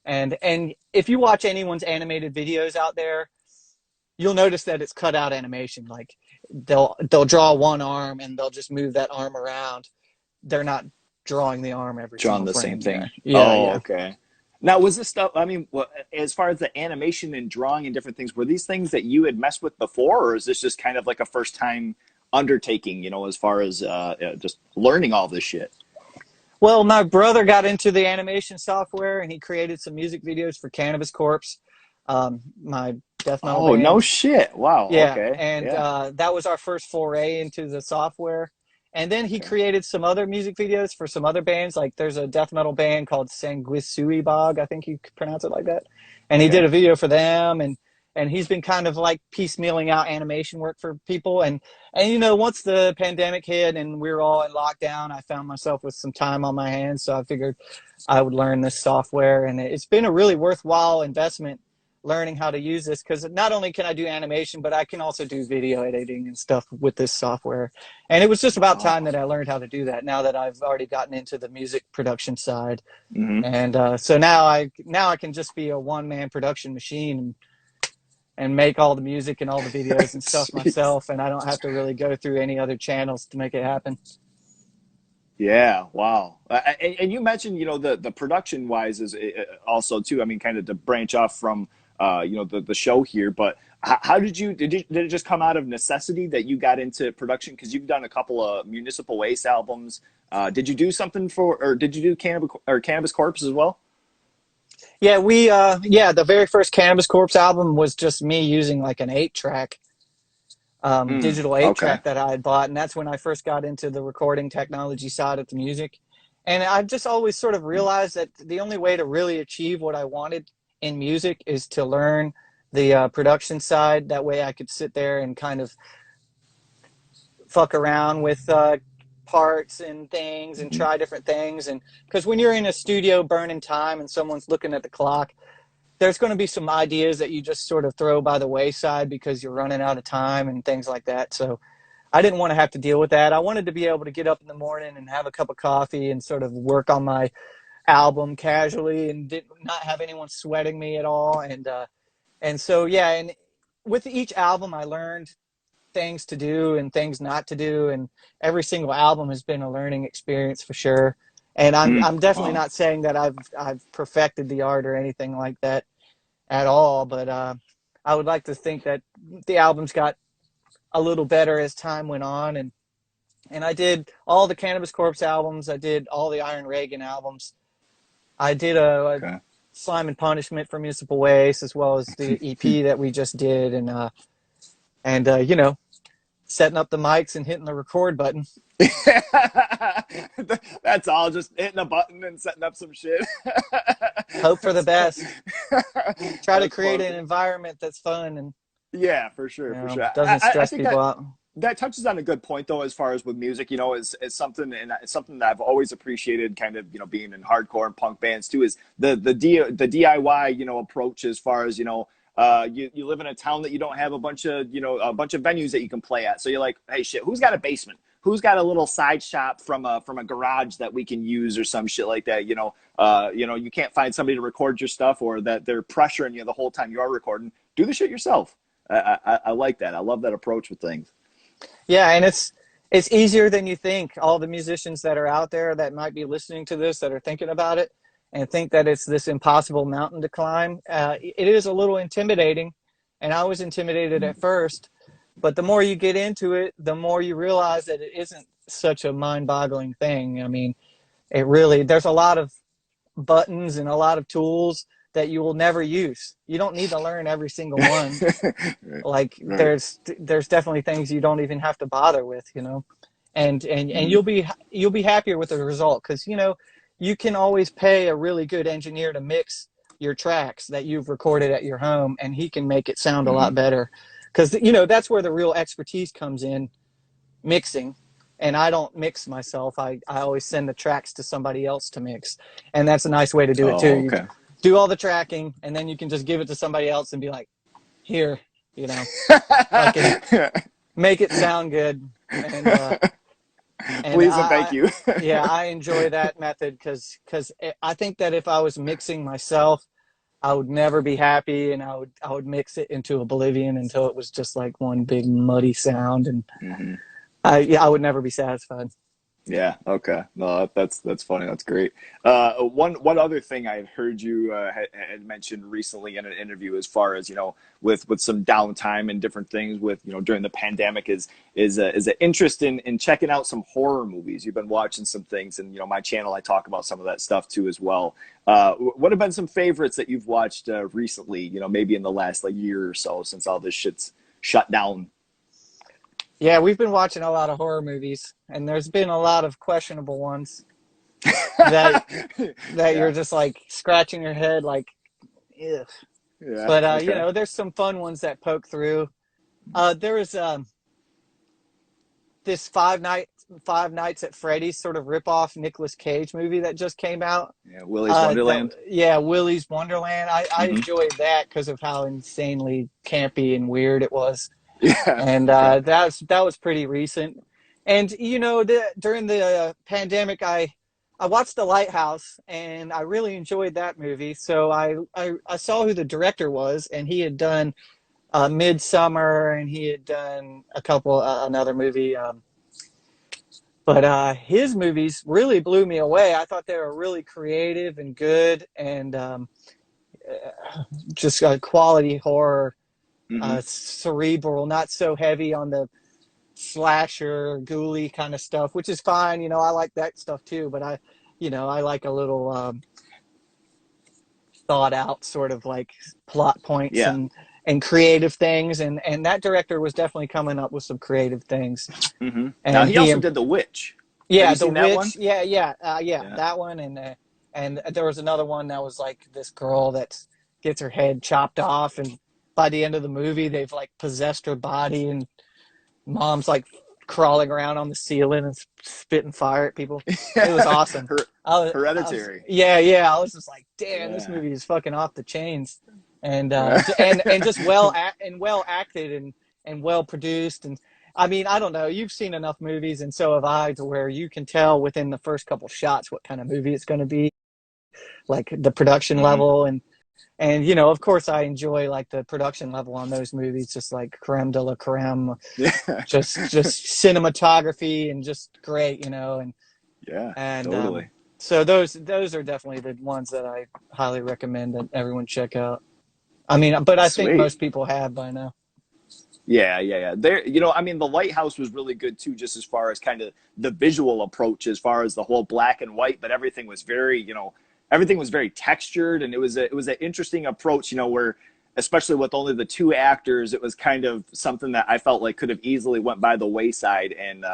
And if you watch anyone's animated videos out there, you'll notice that it's cut out animation. Like, they'll draw one arm and they'll just move that arm around. They're not drawing the arm every Drawing single the same frame. Yeah, thing. yeah, Oh, yeah. okay. Now, was this stuff? I mean, as far as the animation and drawing and different things, were these things that you had messed with before, or is this just kind of like a first time undertaking? As far as just learning all this shit. Well, my brother got into the animation software and he created some music videos for Cannabis Corpse, my death metal Oh, no band. shit! Wow. Yeah, Okay. and Yeah. that was our first foray into the software. And then he Okay. created some other music videos for some other bands. Like, there's a death metal band called Sanguisui Bog, I think you could pronounce it like that. And he did Okay. a video for them, and he's been kind of like piecemealing out animation work for people. And once the pandemic hit and we were all in lockdown, I found myself with some time on my hands, so I figured I would learn this software, and it's been a really worthwhile investment learning how to use this, because not only can I do animation, but I can also do video editing and stuff with this software. And it was just about time Wow. that I learned how to do that, now that I've already gotten into the music production side. Hmm. And so now I can just be a one-man production machine and make all the music and all the videos and stuff Jeez. myself, and I don't have to really go through any other channels to make it happen. Yeah. Wow. And you mentioned, the production wise is also too. I mean, kind of to branch off from, the show here, but how did it just come out of necessity that you got into production? Because you've done a couple of Municipal Waste albums. Did you do something or did you do Cannabis Corpse as well? Yeah, the very first Cannabis Corpse album was just me using like an 8-track, digital 8-track Okay. that I had bought, and that's when I first got into the recording technology side of the music. And I just always sort of realized that the only way to really achieve what I wanted in music is to learn the production side. That way I could sit there and kind of fuck around with parts and things and Hmm. try different things. And because when you're in a studio burning time and someone's looking at the clock, there's going to be some ideas that you just sort of throw by the wayside because you're running out of time and things like that. So I didn't want to have to deal with that. I wanted to be able to get up in the morning and have a cup of coffee and sort of work on my album casually and did not have anyone sweating me at all. And so, yeah, and with each album I learned things to do and things not to do, and every single album has been a learning experience for sure. And I'm definitely Wow. not saying that I've perfected the art or anything like that at all, but I would like to think that the albums got a little better as time went on. And I did all the Cannabis Corpse albums. I did all the Iron Reagan albums. I did a Okay. Slime and Punishment for Municipal Waste, as well as the EP that we just did. And setting up the mics and hitting the record button. That's all, just hitting a button and setting up some shit. Hope for the best. Try to That's create funny. an environment that's fun and, Yeah, for sure, you for know, sure. doesn't I stress think people that out. that touches on a good point though, as far as with music, you know, is something, and it's something that I've always appreciated, kind of, you know, being in hardcore and punk bands too, is the DIY, you know, approach, as far as, you know, you live in a town that you don't have a bunch of venues that you can play at, so you're like, hey, shit, who's got a basement? Who's got a little side shop from a garage that we can use, or some shit like that? You can't find somebody to record your stuff, or that they're pressuring you the whole time you are recording. Do the shit yourself. I like that. I love that approach with things. Yeah, and it's easier than you think. All the musicians that are out there that might be listening to this, that are thinking about it and think that it's this impossible mountain to climb, it is a little intimidating, and I was intimidated at first, but the more you get into it, the more you realize that it isn't such a mind-boggling thing. I mean, there's a lot of buttons and a lot of tools that you will never use. You don't need to learn every single one. Like, Right. there's definitely things you don't even have to bother with, you know, and you'll be happier with the result, because, you know, you can always pay a really good engineer to mix your tracks that you've recorded at your home, and he can make it sound a lot better, because, you know, that's where the real expertise comes in, mixing. And I don't mix myself. I always send the tracks to somebody else to mix, and that's a nice way to do it too. Oh, You okay. do all the tracking, and then you can just give it to somebody else and be like, here, you know, fucking make it sound good. And Please and thank you. yeah, I enjoy that method, because I think that if I was mixing myself, I would never be happy, and I would mix it into oblivion until it was just like one big muddy sound, and Mhm. I would never be satisfied. Yeah. Okay. No, that's funny. That's great. One other thing I've heard you had mentioned recently in an interview, as far as, you know, with some downtime and different things with, you know, during the pandemic, is an interest in checking out some horror movies. You've been watching some things, and, you know, my channel, I talk about some of that stuff too as well. What have been some favorites that you've watched recently? You know, maybe in the last like year or so, since all this shit's shut down. Yeah, we've been watching a lot of horror movies, and there's been a lot of questionable ones that you're Yeah. just like scratching your head like, ugh. Yeah. But you Okay. know, there's some fun ones that poke through. There was this Five Nights at Freddy's sort of rip-off Nicolas Cage movie that just came out. Yeah. Willy's Wonderland. Yeah, Willy's Wonderland. I Hmm. enjoyed that because of how insanely campy and weird it was. Yeah. And Okay. that was pretty recent. And, you know, during the pandemic, I watched The Lighthouse, and I really enjoyed that movie. So I saw who the director was, and he had done Midsummer, and he had done a couple another movie. But his movies really blew me away. I thought they were really creative and good, and just quality horror, Hmm. cerebral, not so heavy on the slasher, ghouly kind of stuff, which is fine. You know, I like that stuff too, but I like a little thought out sort of like plot points Yeah. and creative things. And that director was definitely coming up with some creative things. Hmm. Now And he also did The Witch. Have yeah, you The seen that one? Witch. Yeah, Yeah. that one. And there was another one that was like this girl that gets her head chopped off, and by the end of the movie, they've like possessed her body, and mom's like crawling around on the ceiling and spitting fire at people. It was awesome. Her- I was Hereditary. yeah. I was just like, damn, this Yeah. movie is fucking off the chains, and Yeah. and just well acted and well produced. And I mean, I don't know. You've seen enough movies, and so have I, to where you can tell within the first couple shots what kind of movie it's going to be, like the production Hmm. level. And you know, of course, I enjoy like the production level on those movies, just like creme de la creme, Yeah. just cinematography and just great, you know. Yeah. And Totally. so those are definitely the ones that I highly recommend that everyone check out. I mean, but I think Sweet. most people have by now. Yeah, yeah, yeah. There, you know, I mean, The Lighthouse was really good too, just as far as kind of the visual approach, as far as the whole black and white, but everything was very, you know, everything was very textured, and it was an interesting approach, you know, where especially with only the two actors, it was kind of something that I felt like could have easily went by the wayside. And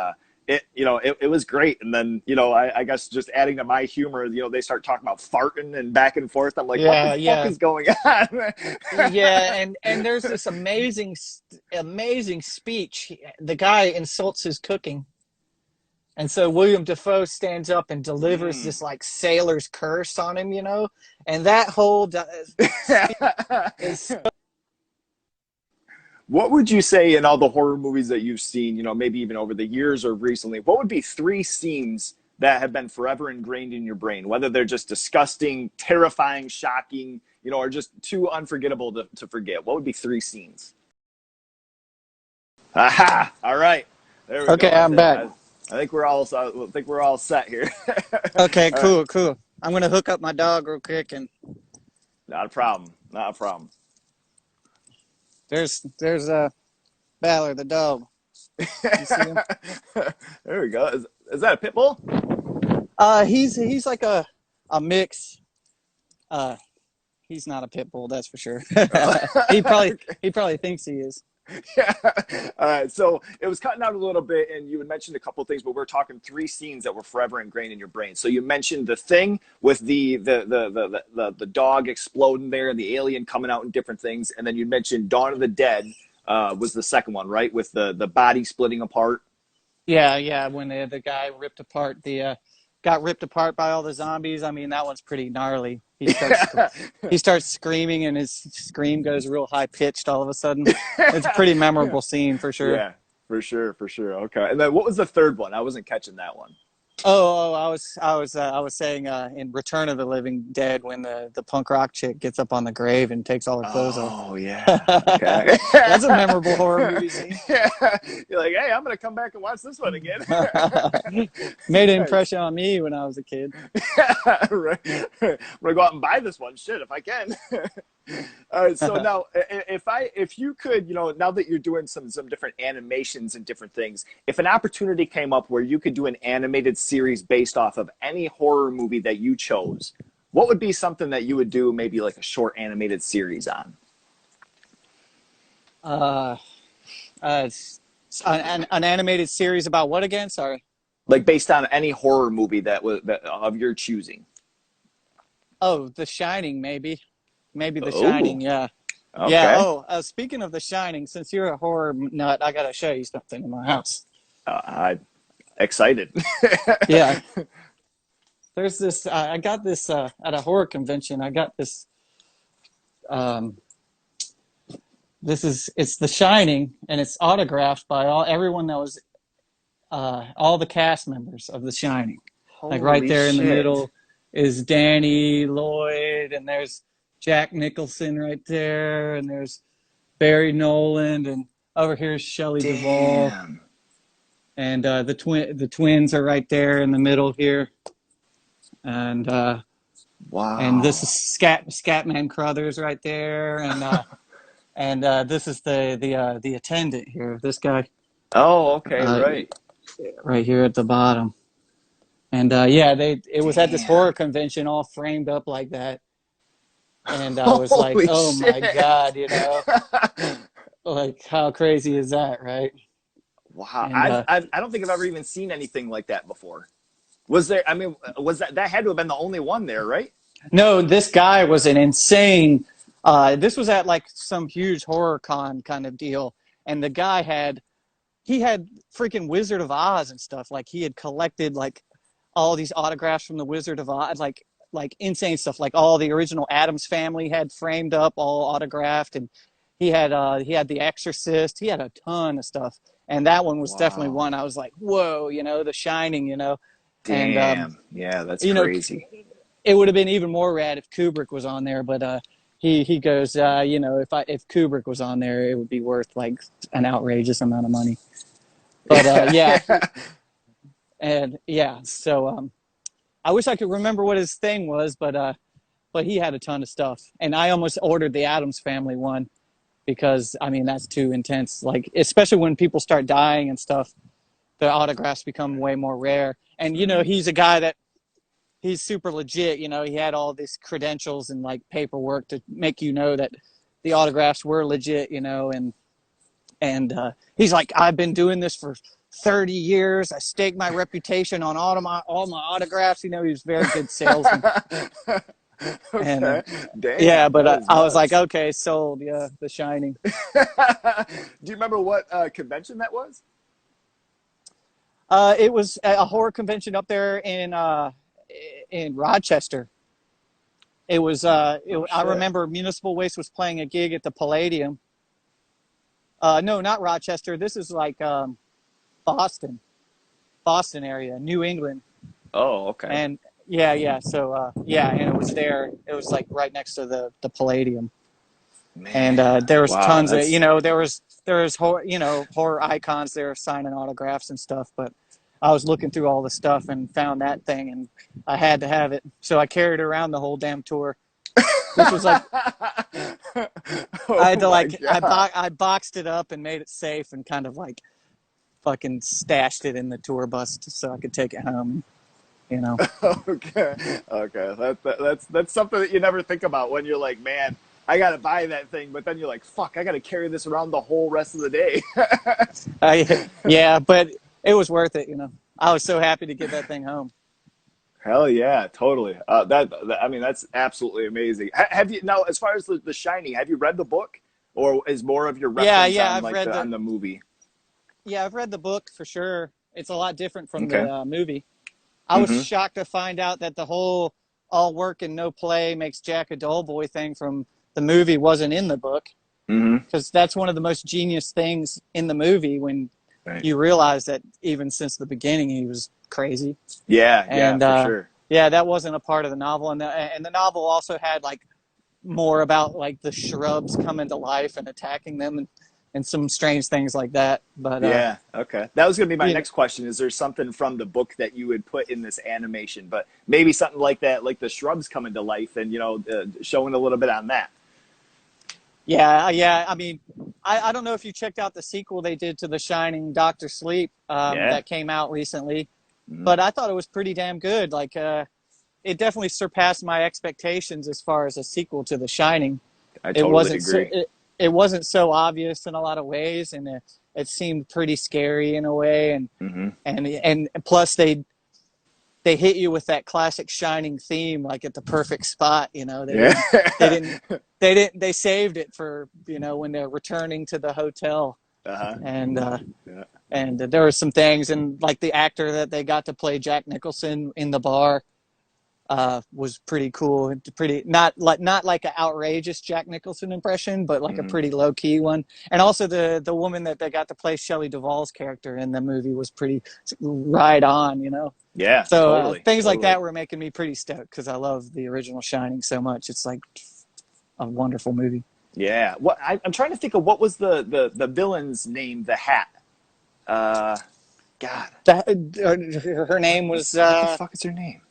it was great. And then, I guess just adding to my humor, they start talking about farting and back and forth. I'm like, what the fuck is going on? Yeah, and there's this amazing speech. The guy insults his cooking. And so William Dafoe stands up and delivers this like sailor's curse on him, and that whole is. What would you say in all the horror movies that you've seen, maybe even over the years or recently, what would be 3 scenes that have been forever ingrained in your brain, whether they're just disgusting, terrifying, shocking, or just too unforgettable to forget? What would be 3 scenes? Aha! All right. There we go. Okay, I'm back. I think we're all set here. Okay, cool. I'm gonna hook up my dog real quick, and not a problem. there's Ballard the dog. You see him? There we go. Is that a pit bull? He's like a mix. He's not a pit bull, that's for sure. He probably thinks he is. Yeah. All right. So it was cutting out a little bit, and you had mentioned a couple of things, but we're talking 3 scenes that were forever ingrained in your brain. So you mentioned The Thing with the dog exploding there and the alien coming out and different things, and then you mentioned Dawn of the Dead was the second one, right? With the body splitting apart. Yeah. When the guy got ripped apart by all the zombies. I mean, that one's pretty gnarly. He starts screaming, and his scream goes real high pitched all of a sudden. It's a pretty memorable scene for sure. Yeah, for sure. Okay. And then what was the third one? I wasn't catching that one. I was saying in Return of the Living Dead, when the punk rock chick gets up on the grave and takes all her clothes off. Oh yeah, okay. That's a memorable horror movie scene. Yeah. You're like, hey, I'm gonna come back and watch this one again. Made an impression on me when I was a kid. Right. I'm gonna go out and buy this one. Shit, if I can. All right. So now, if you could, now that you're doing some different animations and different things, if an opportunity came up where you could do an animated series based off of any horror movie that you chose, what would be something that you would do, maybe like a short animated series on? An animated series about what again? Sorry. Like based on any horror movie that of your choosing. Oh, The Shining, maybe. Maybe The Shining, yeah. Okay. Yeah. Speaking of The Shining, since you're a horror nut, I gotta show you something in my house. I'm excited. Yeah. There's this. I got this at a horror convention. I got this. It's The Shining, and it's autographed by everyone that was all the cast members of The Shining. Like right there in the middle is Danny Lloyd, and there's Jack Nicholson right there, and there's Barry Nolan, and over here is Shelley Duvall, and the twins are right there in the middle here, and wow, and this is Scatman Crothers right there, and this is the attendant here, this guy. Oh, okay, right here at the bottom, and it was at this horror convention, all framed up like that. And I was like, oh my God, like how crazy is that, right? Wow. And, I don't think I've ever even seen anything like that before. Was there, that had to have been the only one there, right? No, this guy was an insane, this was at like some huge horror con kind of deal. And the guy had freaking Wizard of Oz and stuff. Like he had collected like all these autographs from the Wizard of Oz, like insane stuff, like all the original Addams Family had framed up, all autographed, and he had The Exorcist. He had a ton of stuff, and that one was definitely one I was like, whoa, The Shining, Damn. And yeah, that's crazy. It would have been even more rad if Kubrick was on there, but he goes, if Kubrick was on there, it would be worth like an outrageous amount of money. But yeah, and yeah, so I wish I could remember what his thing was, but he had a ton of stuff, and I almost ordered the Addams Family one because that's too intense. Like especially when people start dying and stuff, the autographs become way more rare. And he's a guy that he's super legit. He had all these credentials and like paperwork to make that the autographs were legit, you know, and he's like, I've been doing this for 30 years. I staked my reputation on all my autographs. You know, he was a very good salesman. And Okay. Damn. yeah, but that is I was like, nuts. okay, sold. Yeah, The Shining. Do you remember what convention that was? It was a horror convention up there in Rochester. It was. I Shit. remember Municipal Waste was playing a gig at the Palladium. No, not Rochester. This is like Boston area, New England. Oh, okay. And yeah. So yeah, and it was there. It was like right next to the Palladium. Man. And there was Wow, tons of, that's you know, there was horror icons there signing autographs and stuff. But I was looking through all the stuff and found that thing, and I had to have it. So I carried it around the whole damn tour. This was like, Oh I had to my like, God. I boxed it up and made it safe and kind of like fucking stashed it in the tour bus so I could take it home. You know. Okay. Okay. That's something that you never think about when you're like, man, I gotta buy that thing, but then you're like, fuck, I gotta carry this around the whole rest of the day. Yeah, but it was worth it. You know, I was so happy to get that thing home. Hell yeah, totally. I mean, that's absolutely amazing. Have you now, as far as the Shining, have you read the book, or is more of your reference Yeah, on I've like read on the movie? Yeah, I've read the book for sure. It's a lot different from Okay. the movie. I was Mm-hmm. shocked to find out that the whole all work and no play makes Jack a dull boy thing from the movie wasn't in the book, Mm-hmm. because that's one of the most genius things in the movie when Right. you realize that even since the beginning he was crazy. Yeah, yeah, And for sure. yeah, that wasn't a part of the novel. And the novel also had like more about like the shrubs coming to life and attacking them and some strange things like that. But Yeah, okay. That was going to be my you know, next question. Is there something from the book that you would put in this animation? But maybe something like that, like the shrubs coming to life and, showing a little bit on that. yeah. I mean, I don't know if you checked out the sequel they did to The Shining, Doctor Sleep, Yeah. that came out recently, Mhm. but I thought it was pretty damn good. Like, it definitely surpassed my expectations as far as a sequel to The Shining. I It totally wasn't so agree. it wasn't so obvious in a lot of ways, and it seemed pretty scary in a way, Hmm. and plus they hit you with that classic Shining theme like at the perfect spot. You know, Yeah. they didn't they saved it for, you know, when they're returning to the hotel. Uh-huh. And Yeah. and there were some things, and like the actor that they got to play Jack Nicholson in the bar was pretty cool. Pretty not like an outrageous Jack Nicholson impression, but like a Hmm. pretty low key one. And also the woman that they got to play Shelley Duvall's character in the movie was pretty right on, you know. Yeah, So totally. things like Totally. that were making me pretty stoked because I love the original Shining so much. It's like a wonderful movie. Yeah. I'm trying to think of what was the villain's name, the Hat. Uh, God, That her name was what the fuck is her name?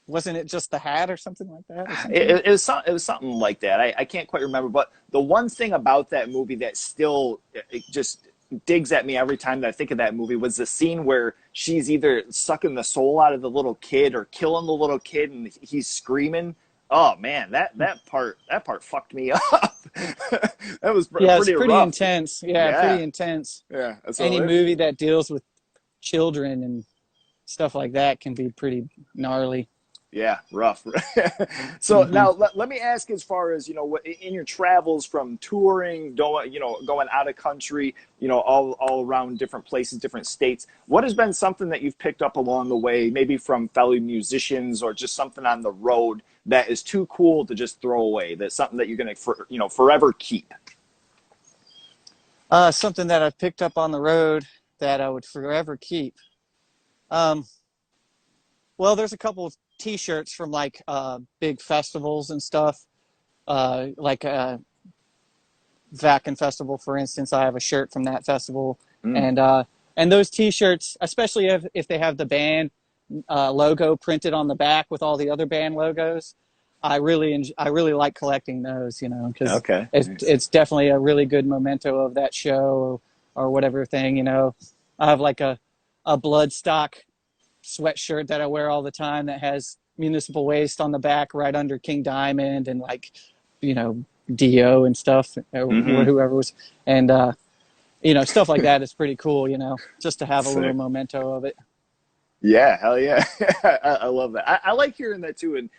wasn't it just the Hat or something like that or It, something? it, it was it was something like that. I can't quite remember, but the one thing about that movie that still it just digs at me every time that I think of that movie was the scene where she's either sucking the soul out of the little kid or killing the little kid, and he's screaming. Oh man, that part fucked me up. That was Yeah, it's pretty pretty rough. intense. Yeah, pretty Yeah, intense. yeah. Any So movie that deals with children and stuff like that can be pretty gnarly. yeah, rough. So Hmm. now let me ask, as far as in your travels from touring, going out of country, all around different places, different states, what has been something that you've picked up along the way, maybe from fellow musicians or just something on the road that is too cool to just throw away? That's something that you're gonna forever keep. Something that I've picked up on the road that I would forever keep. Um, well, there's a couple of T-shirts from like big festivals and stuff. Like Vakin Festival, for instance, I have a shirt from that festival, Mm. and those T-shirts, especially if they have the band logo printed on the back with all the other band logos, I really like collecting those, you know, because Okay. Nice. it's definitely a really good memento of that show or whatever thing, you know. I have like a Bloodstock sweatshirt that I wear all the time that has Municipal Waste on the back right under King Diamond, and like, you know, Dio and stuff, or Mhm. whoever was, and stuff like that is pretty cool. Just to have a little Sick. memento of it. Yeah, hell yeah. I love that. I like hearing that too. And,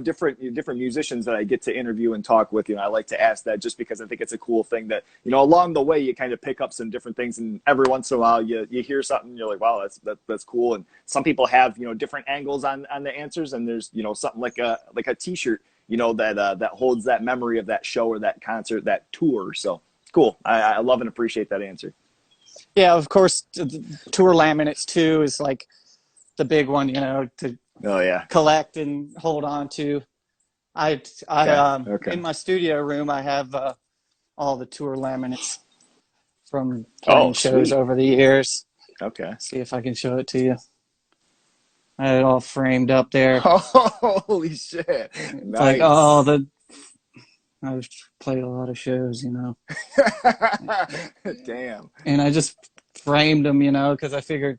different musicians that I get to interview and talk with, I like to ask that just because I think it's a cool thing that, along the way you kind of pick up some different things, and every once in a while you hear something, you're like, wow, that's cool. And some people have, different angles on the answers, and there's, something like a t-shirt, that holds that memory of that show or that concert, that tour. So cool. I love and appreciate that answer. Yeah, of course, tour laminates too is like the big one, to Oh yeah. collect and hold on to. Okay. In my studio room, I have all the tour laminates from Oh, playing shows sweet. over the years. Okay. See if I can show it to you. I had it all framed up there. Holy shit. It's like, Nice. I've played a lot of shows, Damn. and I just framed them, because I figured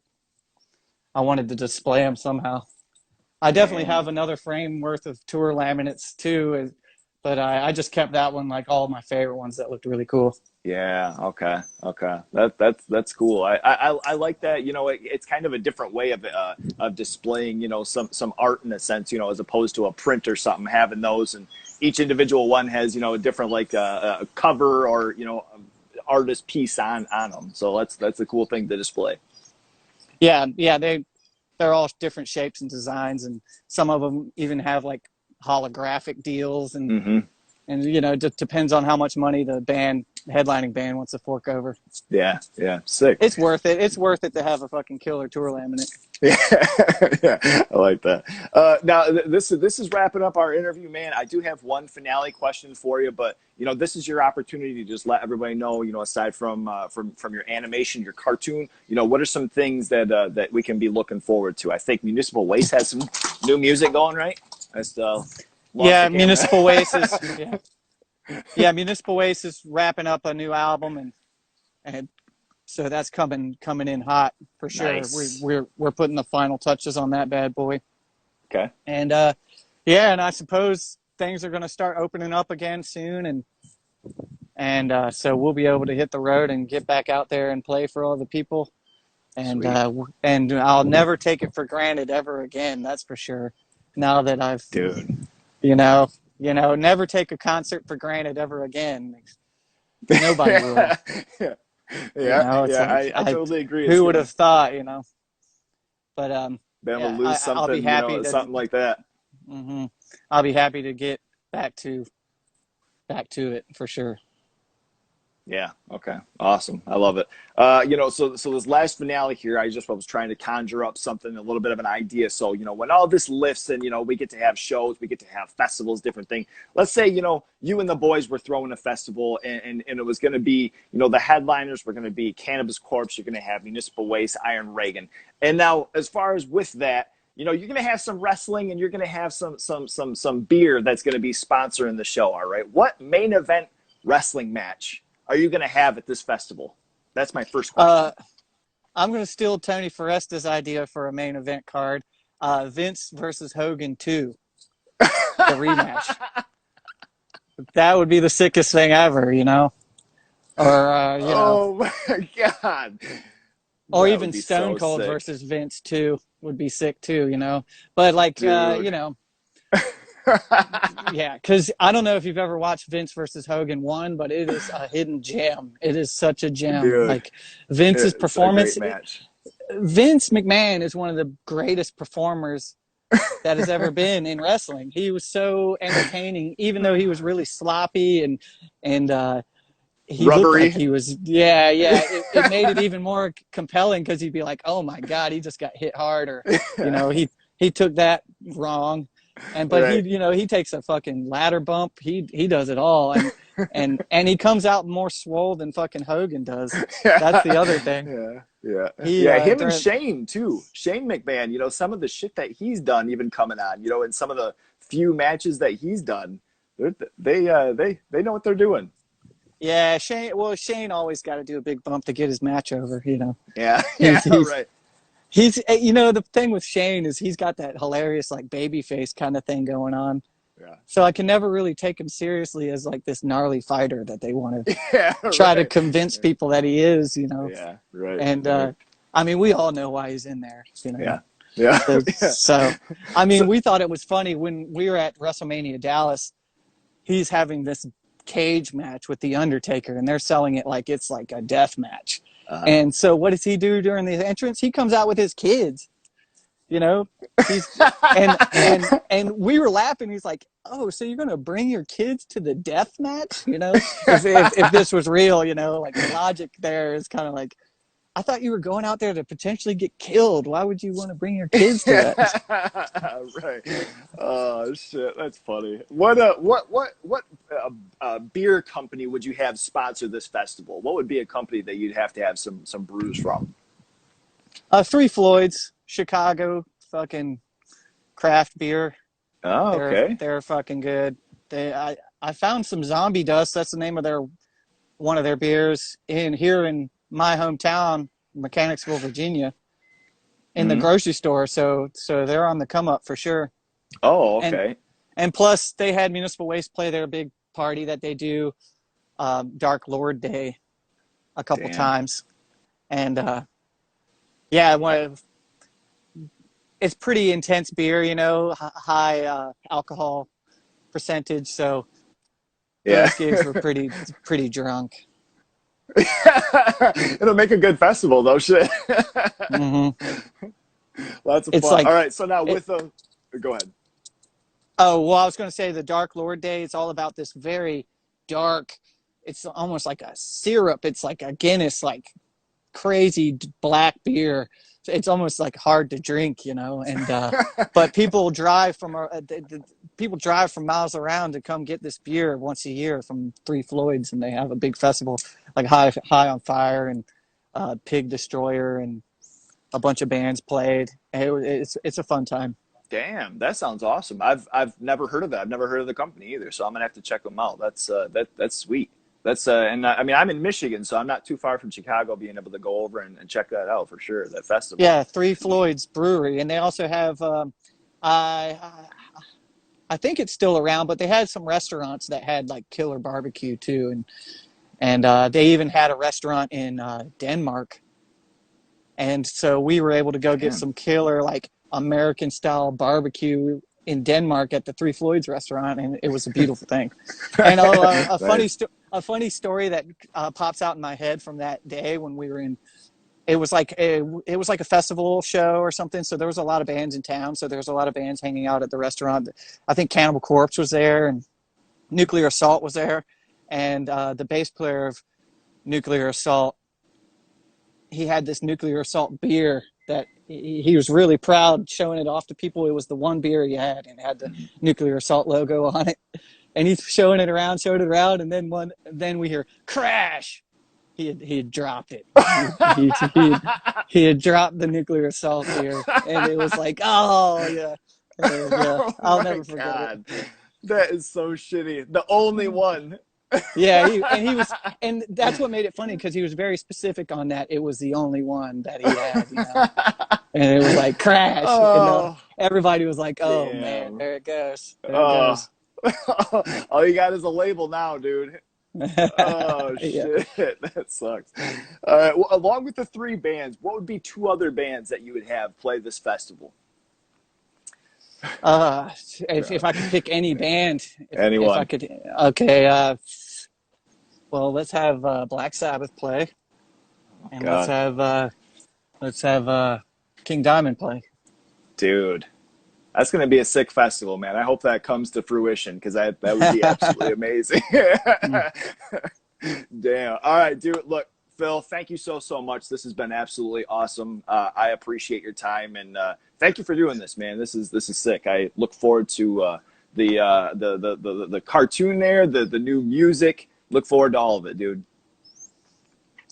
I wanted to display them somehow. I definitely Damn. have another frame worth of tour laminates too, but I just kept that one, like all my favorite ones that looked really cool. Yeah. Okay. Okay. That's cool. I like that. It's kind of a different way of displaying, some art in a sense, as opposed to a print or something, having those, and each individual one has, a different, like a cover or, artist piece on them. So that's a cool thing to display. Yeah, they're all different shapes and designs, and some of them even have like holographic deals, and Mm-hmm. it just depends on how much money the headlining band wants to fork over. Yeah. Yeah. Sick. It's worth it. It's worth it to have a fucking killer tour laminate. Yeah, yeah, I like that. Now, this is wrapping up our interview, man. I do have one finale question for you, but this is your opportunity to just let everybody know. Aside from your animation, your cartoon, what are some things that we can be looking forward to? I think Municipal Waste has some new music going, right? Yeah, Municipal Waste is Municipal Waste is wrapping up a new album, and so that's coming in hot for sure. Nice. We're putting the final touches on that bad boy. Okay. And and I suppose things are going to start opening up again soon, and so we'll be able to hit the road and get back out there and play for all the people. And and I'll never take it for granted ever again. That's for sure. Now that I've, Dude. never take a concert for granted ever again. Nobody will. Yeah, Like, I totally agree. Who would have thought, But be able to lose something, I'll be happy something like that. Mm-hmm. I'll be happy to get back to it for sure. Yeah. Okay. Awesome. I love it. So this last finale here, I was trying to conjure up something, a little bit of an idea. So, when all this lifts and, we get to have shows, we get to have festivals, different things. Let's say, you and the boys were throwing a festival, and it was going to be, the headliners were going to be Cannabis Corpse. You're going to have Municipal Waste, Iron Reagan. And now, as far as with that, you're going to have some wrestling, and you're going to have some beer that's going to be sponsoring the show. All right. What main event wrestling match are you going to have at this festival? That's my first question. I'm going to steal Tony Foresta's idea for a main event card. Vince versus Hogan 2, the rematch. That would be the sickest thing ever, Or, Oh my God. Or That even would be Stone so Cold sick. versus Vince 2 would be sick too, But like, yeah, because I don't know if you've ever watched Vince versus Hogan 1, but it is a hidden gem. It is such a gem. Dude, like Vince's performance. A great match. Vince McMahon is one of the greatest performers that has ever been in wrestling. He was so entertaining, even though he was really sloppy and he Rubbery. looked like he was. Yeah. It made it even more compelling because he'd be like, "Oh my God, he just got hit hard," or he took that wrong. But right. he takes a fucking ladder bump. He does it all, and he comes out more swole than fucking Hogan does. That's the other thing. Yeah. Him and Shane too. Shane McMahon. Some of the shit that he's done, even coming on. And some of the few matches that he's done, they know what they're doing. Yeah, Shane. Well, Shane always got to do a big bump to get his match over. Yeah. Right. He's the thing with Shane is he's got that hilarious like baby face kind of thing going on. Yeah. So I can never really take him seriously as like this gnarly fighter that they want to Yeah. try to Right. convince people that he is, Yeah. Right. And Right. I mean, we all know why he's in there, Yeah. Yeah. Yeah. So, I mean, So, we thought it was funny when we were at WrestleMania Dallas. He's having this cage match with the Undertaker, and they're selling it like it's like a death match. uh, And so, what does he do during the entrance? He comes out with his kids. You know, he's and we were laughing. He's like, "Oh, so you're gonna bring your kids to the death match?" If this was real, like the logic there is kind of like, I thought you were going out there to potentially get killed. Why would you want to bring your kids to that? right. Oh shit, that's funny. What beer company would you have sponsor this festival? What would be a company that you'd have to have some brews from? Three Floyds, Chicago, fucking craft beer. Oh, okay. They're fucking good. I found some Zombie Dust. That's the name of one of their beers here in my hometown, Mechanicsville, Virginia, in the grocery store. So they're on the come up for sure. Oh, okay. And plus they had Municipal Waste play their big party that they do, Dark Lord Day, a couple times, and it's pretty intense beer, high alcohol percentage. So those gigs were pretty drunk. It'll make a good festival, though. Shit. Mm-hmm. Lots of fun. All right, so now go ahead. Oh, well, I was going to say the Dark Lord Day. It's all about this very dark. It's almost like a syrup. It's like a Guinness, like crazy black beer. It's almost like hard to drink, and but people drive from miles around to come get this beer once a year from Three Floyds, and they have a big festival like High on Fire and Pig Destroyer, and a bunch of bands played. It's a fun time. Damn, that sounds awesome. I've never heard of it. I've never heard of the company either, so I'm gonna have to check them out. That's sweet. That's and I mean, I'm in Michigan, so I'm not too far from Chicago, being able to go over and check that out for sure. That festival. Yeah, Three Floyds Brewery, and they also have I think it's still around, but they had some restaurants that had like killer barbecue too, and they even had a restaurant in Denmark, and so we were able to go get some killer like American style barbecue in Denmark at the Three Floyds restaurant, and it was a beautiful thing. And a funny story that pops out in my head from that day when we were in. It was like a festival show or something. So there was a lot of bands in town. So there was a lot of bands hanging out at the restaurant. I think Cannibal Corpse was there, and Nuclear Assault was there, and the bass player of Nuclear Assault, he had this Nuclear Assault beer that he was really proud showing it off to people. It was the one beer he had, and it had the Nuclear Assault logo on it. And he's showing it around, and then we hear crash. He had dropped it. He had dropped the Nuclear Assault beer, and it was like, oh yeah, Oh I'll never forget it. That is so shitty. The only one. Yeah, and that's what made it funny, because he was very specific on that. It was the only one that he had, and it was like crash. Oh, everybody was like, "Oh damn. Man, there it goes." There it goes. All you got is a label now, dude. Oh shit, Yeah. that sucks. All right, well, along with the three bands, what would be two other bands that you would have play this festival? If I could pick any band, Anyone? If I could, okay. Well, let's have Black Sabbath play, and God. let's have King Diamond play. Dude, that's going to be a sick festival, man. I hope that comes to fruition, because that would be absolutely amazing. Damn. All right, dude. Look, Phil, thank you so much. This has been absolutely awesome. I appreciate your time, and thank you for doing this, man. This is sick. I look forward to the cartoon there, the new music. Look forward to all of it, dude.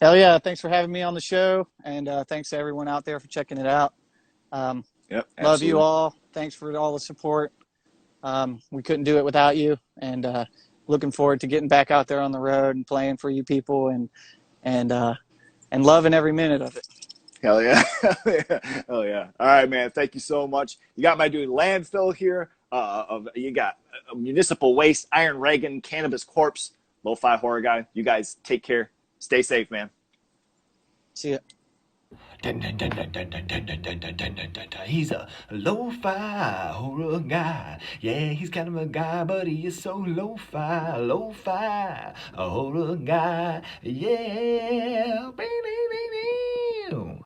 Hell yeah! Thanks for having me on the show, and thanks to everyone out there for checking it out. Yep. Love you all. Thanks for all the support. We couldn't do it without you, and looking forward to getting back out there on the road and playing for you people, and loving every minute of it. Hell yeah. Hell yeah. All right, man. Thank you so much. You got my dude Landphil here You got Municipal Waste, Iron Reagan, Cannabis Corpse, Lo-Fi Horror Guy. You guys take care. Stay safe, man. See ya. He's a lo-fi horror guy. Yeah, he's kind of a guy, but he is so lo-fi, lo-fi a horror guy. Yeah.